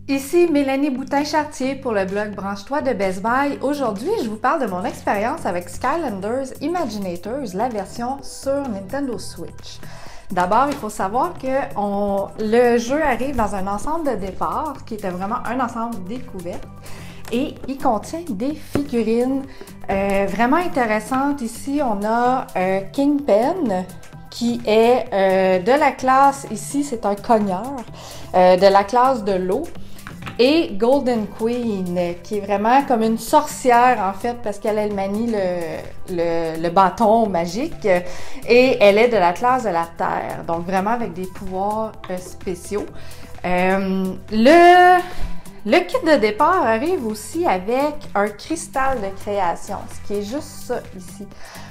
Ici Mélanie Boutin-Chartier pour le blog Branche-toi de Best Buy. Aujourd'hui, je vous parle de mon expérience avec Skylanders Imaginators, la version sur Nintendo Switch. D'abord, il faut savoir que le jeu arrive dans un ensemble de départ qui était vraiment un ensemble découverte et il contient des figurines vraiment intéressantes. Ici, on a Kingpin qui est de la classe, ici c'est un cogneur, de la classe de l'eau. Et Golden Queen, qui est vraiment comme une sorcière en fait, parce qu'elle manie le bâton magique et elle est de la classe de la terre, donc vraiment avec des pouvoirs spéciaux. Le kit de départ arrive aussi avec un cristal de création, ce qui est juste ça ici.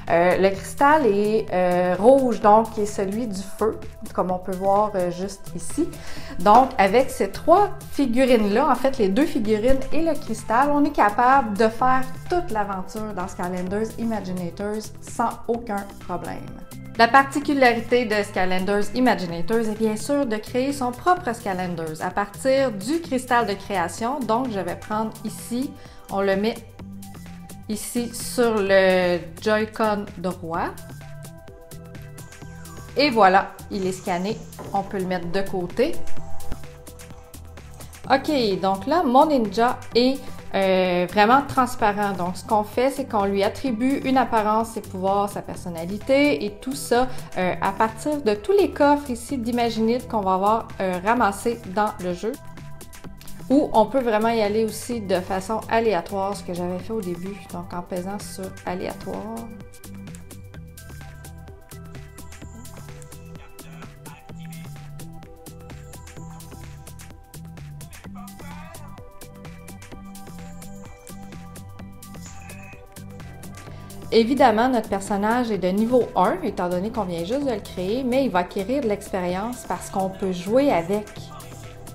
Le cristal est rouge, donc qui est celui du feu, comme on peut voir juste ici. Donc, avec ces trois figurines-là, en fait, les deux figurines et le cristal, on est capable de faire toute l'aventure dans Skylanders Imaginators sans aucun problème. La particularité de Skylanders Imaginators est bien sûr de créer son propre Skylanders à partir du cristal de création. Donc, je vais prendre ici, on le met ici sur le Joy-Con droit. Et voilà, il est scanné. On peut le mettre de côté. OK, donc là, mon ninja est vraiment transparent. Donc, ce qu'on fait, c'est qu'on lui attribue une apparence, ses pouvoirs, sa personnalité et tout ça à partir de tous les coffres ici d'Imaginite qu'on va avoir ramassés dans le jeu. Ou on peut vraiment y aller aussi de façon aléatoire, ce que j'avais fait au début, donc en pesant sur aléatoire. Évidemment, notre personnage est de niveau 1, étant donné qu'on vient juste de le créer, mais il va acquérir de l'expérience parce qu'on peut jouer avec.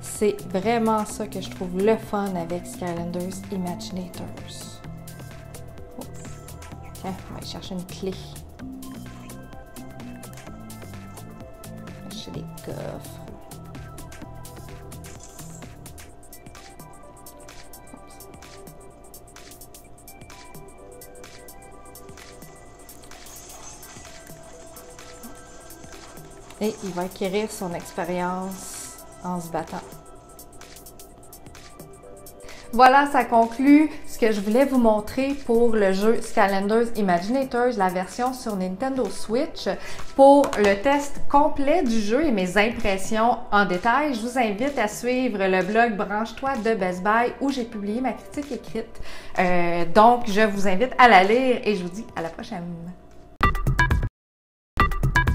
C'est vraiment ça que je trouve le fun avec Skylanders Imaginators. Oh. Tiens, on va aller chercher une clé. Chercher des coffres. Et il va acquérir son expérience en se battant. Voilà, ça conclut ce que je voulais vous montrer pour le jeu Skylanders Imaginators, la version sur Nintendo Switch. Pour le test complet du jeu et mes impressions en détail, je vous invite à suivre le blog Branche-toi de Best Buy où j'ai publié ma critique écrite. Donc, je vous invite à la lire et je vous dis à la prochaine.